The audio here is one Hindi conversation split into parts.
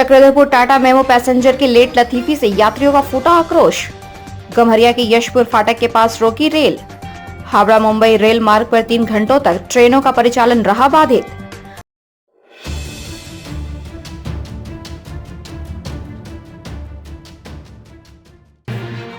चक्रधरपुर टाटा मेमो पैसेंजर के लेट लतीफी से यात्रियों का फूटा आक्रोश। गम्हरिया के यशपुर फाटक के पास रोकी रेल। हावड़ा मुंबई रेल मार्ग पर 3 घंटों तक ट्रेनों का परिचालन रहा बाधित।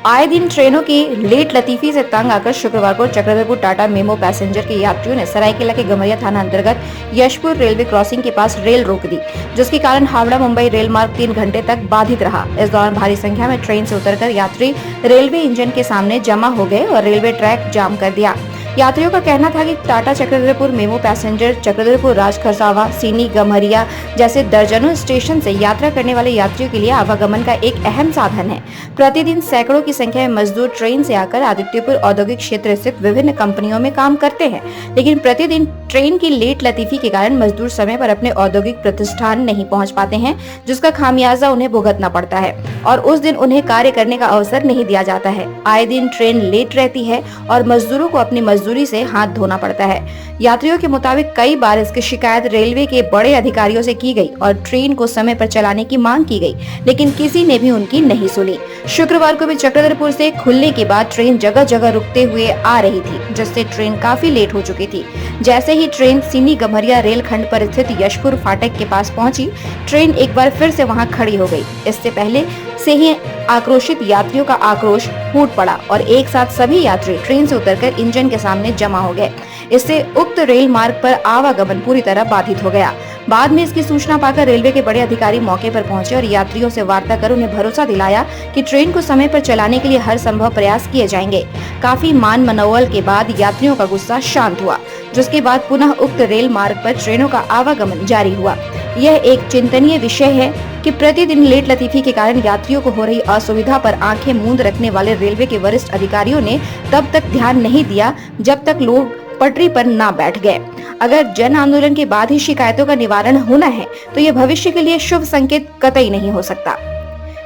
आए दिन ट्रेनों की लेट लतीफी से तंग आकर शुक्रवार को चक्रधरपुर टाटा मेमो पैसेंजर के यात्रियों ने सरायकेला के गम्हरिया थाना अंतर्गत यशपुर रेलवे क्रॉसिंग के पास रेल रोक दी, जिसके कारण हावड़ा मुंबई रेल मार्ग 3 घंटे तक बाधित रहा। इस दौरान भारी संख्या में ट्रेन से उतरकर यात्री रेलवे इंजन के सामने जमा हो गए और रेलवे ट्रैक जाम कर दिया। यात्रियों का कहना था कि टाटा चक्रधरपुर मेमो पैसेंजर चक्रधरपुर राजखरसावा, सीनी, गम्हरिया जैसे दर्जनों स्टेशन से यात्रा करने वाले यात्रियों के लिए आवागमन का एक अहम साधन है। प्रतिदिन सैकड़ों की संख्या में मजदूर ट्रेन से आकर आदित्यपुर औद्योगिक क्षेत्र स्थित विभिन्न कंपनियों में काम करते हैं, लेकिन प्रतिदिन ट्रेन की लेट लतीफी के कारण मजदूर समय पर अपने औद्योगिक प्रतिष्ठान नहीं पहुंच पाते हैं, जिसका खामियाजा उन्हें भुगतना पड़ता है और उस दिन उन्हें कार्य करने का अवसर नहीं दिया जाता है। आए दिन ट्रेन लेट रहती है और मजदूरों को अपनी मजदूरी से हाथ धोना पड़ता है। यात्रियों के मुताबिक कई बार इसकी शिकायत रेलवे के बड़े अधिकारियों से की गई और ट्रेन को समय पर चलाने की मांग की गई, लेकिन किसी ने भी उनकी नहीं सुनी। शुक्रवार को भी चक्रधरपुर से खुलने के बाद ट्रेन जगह जगह रुकते हुए आ रही थी, जिससे ट्रेन काफी लेट हो चुकी थी। जैसे ही ट्रेन सीनी गम्हरिया रेल खंड पर स्थित यशपुर फाटक के पास पहुंची, ट्रेन एक बार फिर से वहां खड़ी हो गई। इससे पहले से ही आक्रोशित यात्रियों का आक्रोश फूट पड़ा और एक साथ सभी यात्री ट्रेन से उतरकर इंजन के सामने जमा हो गए। इससे उक्त रेल मार्ग पर आवागमन पूरी तरह बाधित हो गया। बाद में इसकी सूचना पाकर रेलवे के बड़े अधिकारी मौके पर पहुंचे और यात्रियों से वार्ता कर उन्हें भरोसा दिलाया कि ट्रेन को समय पर चलाने के लिए हर संभव प्रयास किए जाएंगे। काफी मान मनोवल के बाद यात्रियों का गुस्सा शांत हुआ, जिसके बाद पुनः उक्त रेल मार्ग पर ट्रेनों का आवागमन जारी हुआ। यह एक चिंतनीय विषय है कि प्रतिदिन लेट लतीफी के कारण यात्रियों को हो रही असुविधा पर आंखें मूंद रखने वाले रेलवे के वरिष्ठ अधिकारियों ने तब तक ध्यान नहीं दिया जब तक लोग पटरी पर ना बैठ गए। अगर जन आंदोलन के बाद ही शिकायतों का निवारण होना है तो यह भविष्य के लिए शुभ संकेत कतई नहीं हो सकता।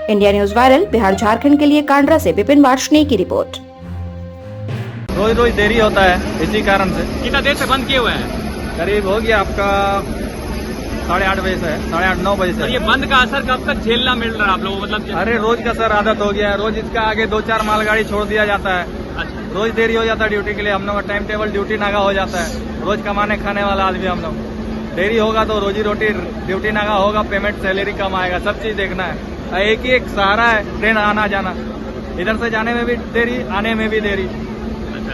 India news viral Bihar Jharkhand के लिए कांडरा से विपिन वार्ष्णेय की रिपोर्ट। रोज रोज देरी होता है इसी कारण से। कितना देर से बंद किए हुए हैं? करीब हो गया आपका 8:30 बजे से, 8:30 9 बजे तो से। ये बंद का असर कब तक झेलना मिल रहा है आप लोगों को? मतलब अरे रोज का सर आदत हो गया है, रोज इसका आगे 2-4 मालगाड़ी छोड़ दिया जाता है। अच्छा, रोज देरी हो जाता है ड्यूटी के लिए, हम लोग का टाइम टेबल ड्यूटी नागा हो जाता है। रोज कमाने खाने वाला आदमी हम लोग, देरी होगा तो रोजी रोटी ड्यूटी नागा होगा, पेमेंट सैलरी कम आएगा, सब चीज देखना है। एक ही एक सहारा है ट्रेन आना जाना, इधर से जाने में भी देरी, आने में भी देरी।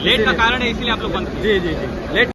लेट का कारण है, इसीलिए आप लोग बंद किए? जी लेट